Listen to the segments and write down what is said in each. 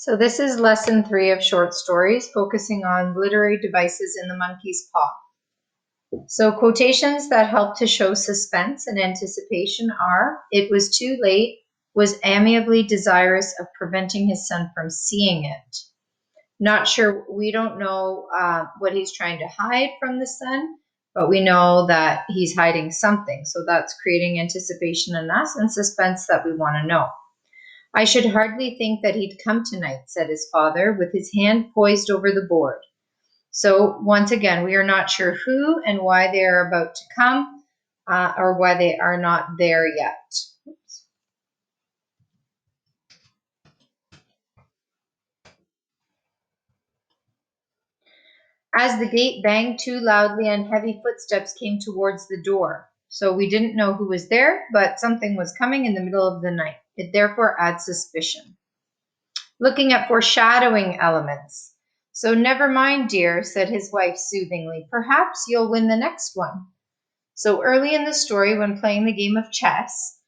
So this is lesson 3 of short stories, focusing on literary devices in the monkey's paw. So quotations that help to show suspense and anticipation are, "It was too late, was amiably desirous of preventing his son from seeing it." Not sure, we don't know what he's trying to hide from the son, but we know that he's hiding something. So that's creating anticipation in us and suspense that we want to know. "I should hardly think that he'd come tonight," said his father, with his hand poised over the board. So once again, we are not sure who and why they are about to come, or why they are not there yet. Oops. As the gate banged too loudly and heavy footsteps came towards the door. So we didn't know who was there, but something was coming in the middle of the night. It therefore adds suspicion. Looking at foreshadowing elements. "So never mind, dear," said his wife soothingly. "Perhaps you'll win the next one." So early in the story, when playing the game of chess,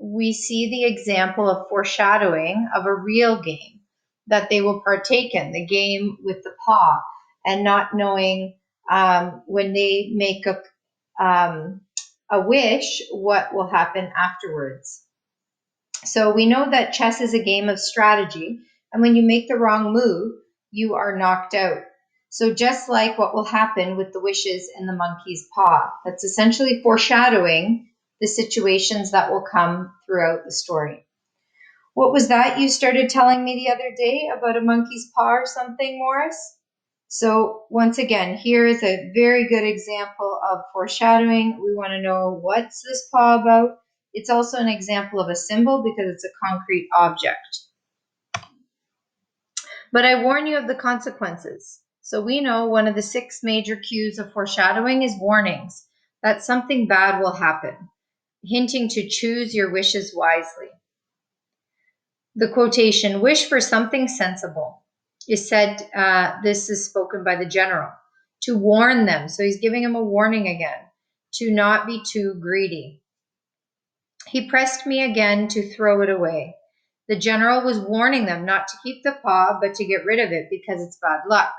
we see the example of foreshadowing of a real game that they will partake in, the game with the paw, and not knowing when they make a wish, what will happen afterwards. So we know that chess is a game of strategy, and when you make the wrong move, you are knocked out. So just like what will happen with the wishes in the monkey's paw, that's essentially foreshadowing the situations that will come throughout the story. What was that you started telling me the other day about a monkey's paw or something, Morris? So once again, here is a very good example of foreshadowing. We want to know, what's this paw about? It's also an example of a symbol because it's a concrete object. But I warn you of the consequences. So we know one of the 6 major cues of foreshadowing is warnings, that something bad will happen, hinting to choose your wishes wisely. The quotation, "Wish for something sensible," is said, this is spoken by the general, to warn them. So he's giving him a warning again, to not be too greedy. "He pressed me again to throw it away." The general was warning them not to keep the paw, but to get rid of it because it's bad luck.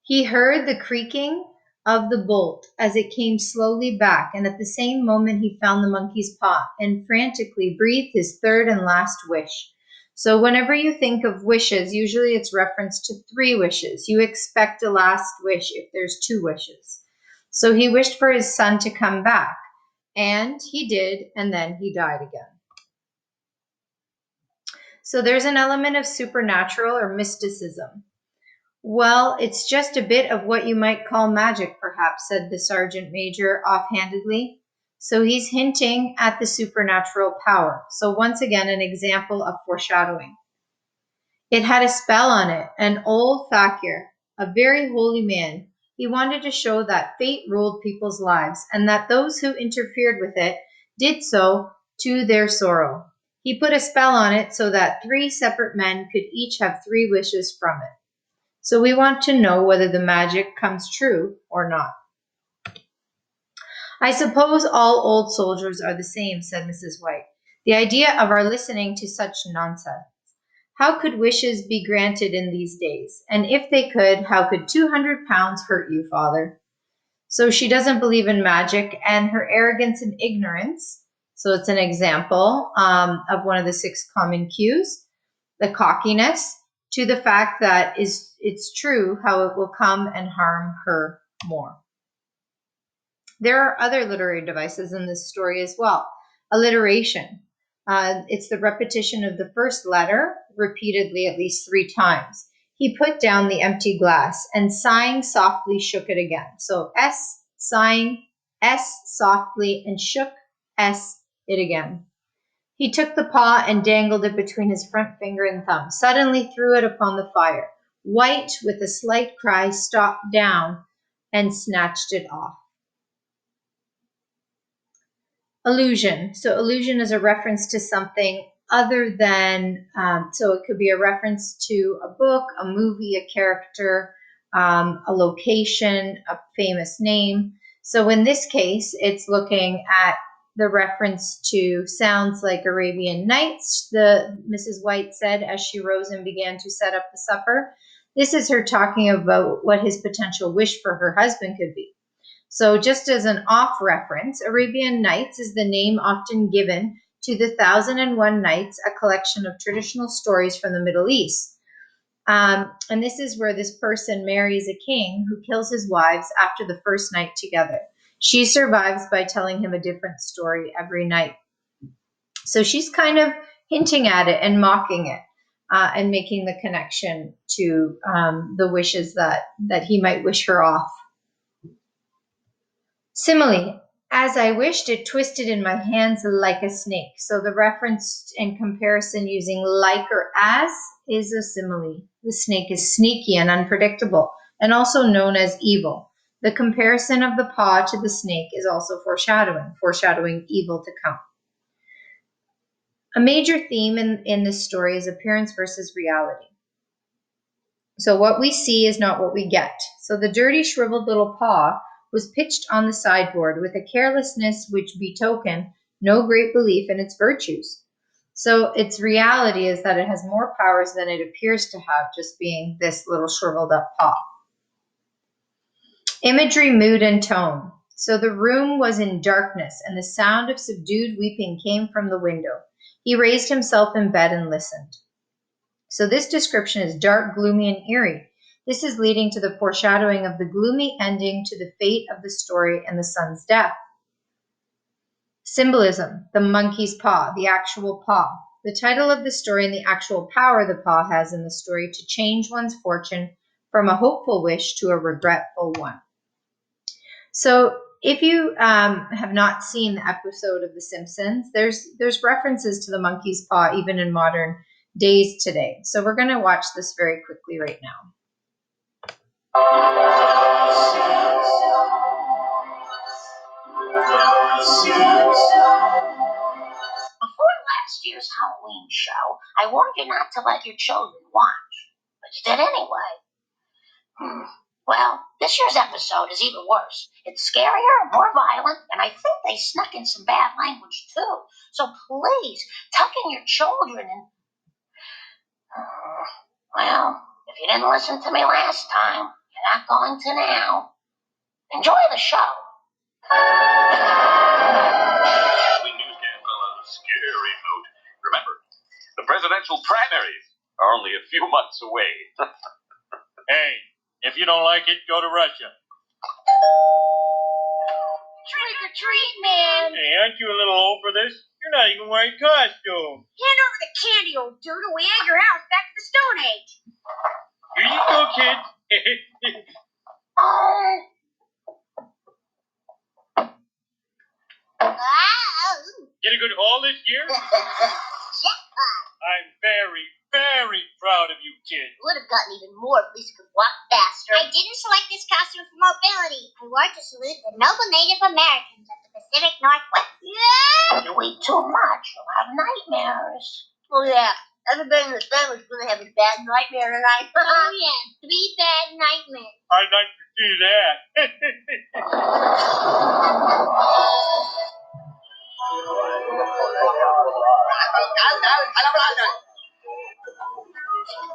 He heard the creaking of the bolt as it came slowly back, and at the same moment he found the monkey's paw and frantically breathed his third and last wish. So whenever you think of wishes, usually it's reference to 3 wishes. You expect a last wish if there's 2 wishes. So he wished for his son to come back. And he did, and then he died again. So there's an element of supernatural or mysticism. "Well, it's just a bit of what you might call magic, perhaps," said the sergeant major offhandedly. So he's hinting at the supernatural power. So once again, an example of foreshadowing. "It had a spell on it, an old fakir, a very holy man. He wanted to show that fate ruled people's lives, and that those who interfered with it did so to their sorrow. He put a spell on it so that 3 separate men could each have 3 wishes from it." So we want to know whether the magic comes true or not. "I suppose all old soldiers are the same," said Mrs. White. "The idea of our listening to such nonsense. How could wishes be granted in these days? And if they could, how could 200 pounds hurt you, father?" So she doesn't believe in magic, and her arrogance and ignorance. So it's an example of one of the 6 common cues. The cockiness, to the fact that it's true how it will come and harm her more. There are other literary devices in this story as well. Alliteration. It's the repetition of the first letter repeatedly at least 3 times. "He put down the empty glass and sighing softly shook it again." So S, sighing, S, softly, and shook, S, it again. "He took the paw and dangled it between his front finger and thumb, suddenly threw it upon the fire. White, with a slight cry, stopped down and snatched it off." Allusion. So allusion is a reference to something other than, so it could be a reference to a book, a movie, a character, a location, a famous name. So in this case, it's looking at the reference to sounds like Arabian Nights, the Mrs. White said as she rose and began to set up the supper. This is her talking about what his potential wish for her husband could be. So just as an off reference, Arabian Nights is the name often given to the 1001 Nights, a collection of traditional stories from the Middle East. And this is where this person marries a king who kills his wives after the first night together. She survives by telling him a different story every night. So she's kind of hinting at it and mocking it and making the connection to the wishes that he might wish her off. Simile, as I wished, it twisted in my hands like a snake. So the reference and comparison using like or as is a simile. The snake is sneaky and unpredictable, and also known as evil. The comparison of the paw to the snake is also foreshadowing evil to come. A major theme in this story is appearance versus reality. So what we see is not what we get. So the dirty, shriveled little paw was pitched on the sideboard with a carelessness which betokened no great belief in its virtues. So its reality is that it has more powers than it appears to have, just being this little shriveled up paw. Imagery, mood, and tone. So the room was in darkness, and the sound of subdued weeping came from the window. He raised himself in bed and listened. So this description is dark, gloomy, and eerie. This is leading to the foreshadowing of the gloomy ending to the fate of the story and the son's death. Symbolism, the monkey's paw, the actual paw. The title of the story and the actual power the paw has in the story to change one's fortune from a hopeful wish to a regretful one. So if you have not seen the episode of The Simpsons, there's references to the monkey's paw even in modern days today. So we're going to watch this very quickly right now. Before last year's Halloween show, I warned you not to let your children watch, but you did anyway. Well, this year's episode is even worse. It's scarier, more violent, and I think they snuck in some bad language too. So please, tuck in your children and... Well, if you didn't listen to me last time, you're not going to now. Enjoy the show. Newscast on a scary note. Remember, the presidential primaries are only a few months away. Hey, if you don't like it, go to Russia. Trick or treat, man. Hey, aren't you a little old for this? You're not even wearing costume. Hand over the candy, old dude, or we egg your house back to the Stone Age. Here you go, kid. Get a good haul this year? I'm very, very proud of you, kid. Would have gotten even more if Lisa could walk faster. I didn't select this costume for mobility. I wore to salute the noble Native Americans of the Pacific Northwest. Yeah! You eat too much, you'll have nightmares. Oh, yeah. Everybody in the family's going to have a bad nightmare tonight. Oh, yeah. 3 bad nightmares. I'd like to see that.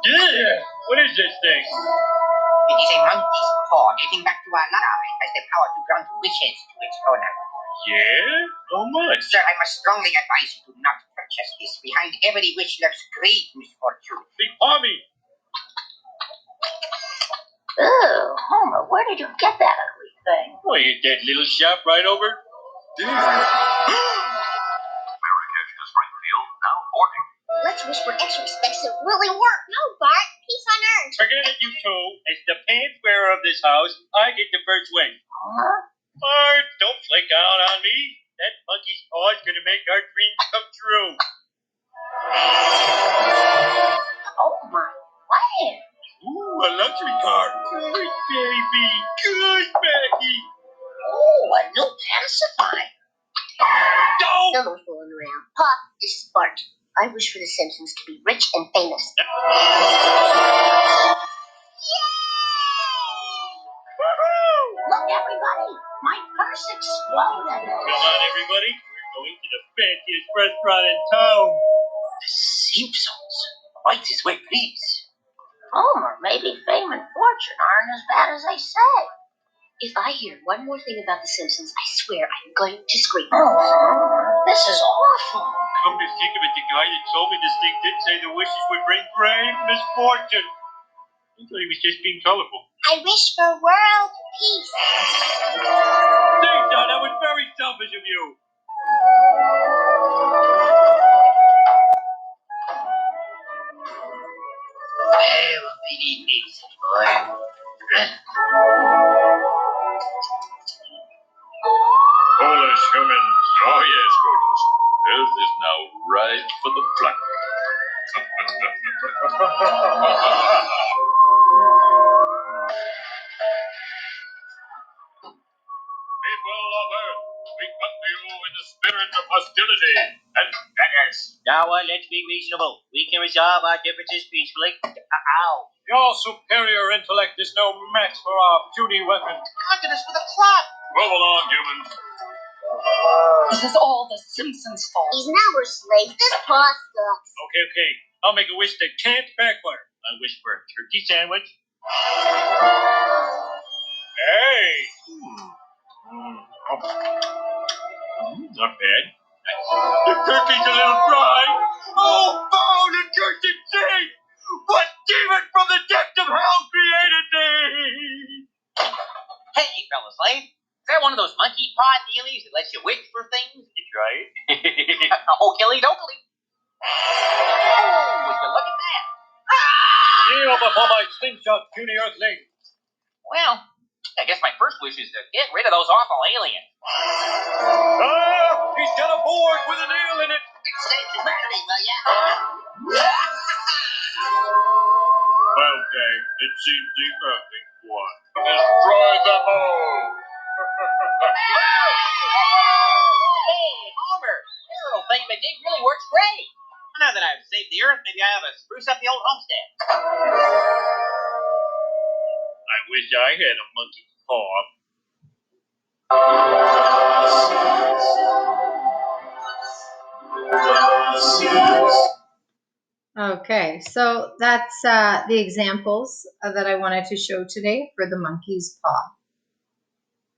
Yeah, what is this thing? It is a monkey's paw dating back to our life, has the power to grant wishes to its owner. Yeah? How much? Sir, I must strongly advise you to not purchase this. Behind every wish lurks great misfortune. Big Pommy. Ooh, Homer, where did you get that ugly thing? Oh, you that little shop right over there. Marrakesh to Springfield, now boarding. Let's wish for extra respects that really work. No, Bart. Peace on Earth. Forget it, you two. As the pants wearer of this house, I get the first wish. Huh? Bart, don't flake out on me. That monkey's paw is gonna make our dreams come true. Oh, my land. Ooh, a luxury car. Good baby. Good Maggie. Oh, a new pacifier. Don't. No more fooling around. Pop, this is Bart. I wish for the Simpsons to be rich and famous. Yay! Look, everybody! My purse exploded. Come on, everybody. We're going to the fanciest restaurant in town. The Simpsons. Right this way, please. Homer, maybe fame and fortune aren't as bad as they say. If I hear one more thing about The Simpsons, I swear I'm going to scream. Oh, this is awful. Come to think of it, the guy that told me this thing did say the wishes would bring fame, misfortune. I thought he was just being colorful. I wish for world peace. Data, that was very selfish of you. Well, we need easy, boy. Foolish humans. Oh, yes, Gorgeous. Earth is now right for the pluck. People of Earth, we come to you in the spirit of hostility and vengeance. Now, let's be reasonable. We can resolve our differences peacefully. Ow. Your superior intellect is no match for our puny weapon. Conquered us with a club. Move along, humans. This is all The Simpsons' fault. He's now we're slaves. This paw sucks. Okay. I'll make a wish that can't backfire. I wish for a turkey sandwich. Hey! Not bad. The turkey's a little dry. Oh, the cursed thing! What demon from the depth of hell created me? Hey, fellas, slave. Is that one of those monkey paw dealies that lets you wish for things? You try it. Okily dokily. Oh, would you look at that? Kneel before my slingshot, puny earthling. Well, I guess my first wish is to get rid of those awful aliens. Ah, he's got a board with a nail in it. Save humanity, will ya? Okay, it seems the earthling won. Destroy them all. Hey, Homer, this little thingamajig really works great. Now that I've saved the earth, maybe I have to spruce up the old homestead. I wish I had a monkey paw. Okay, so that's the examples that I wanted to show today for the monkey's paw.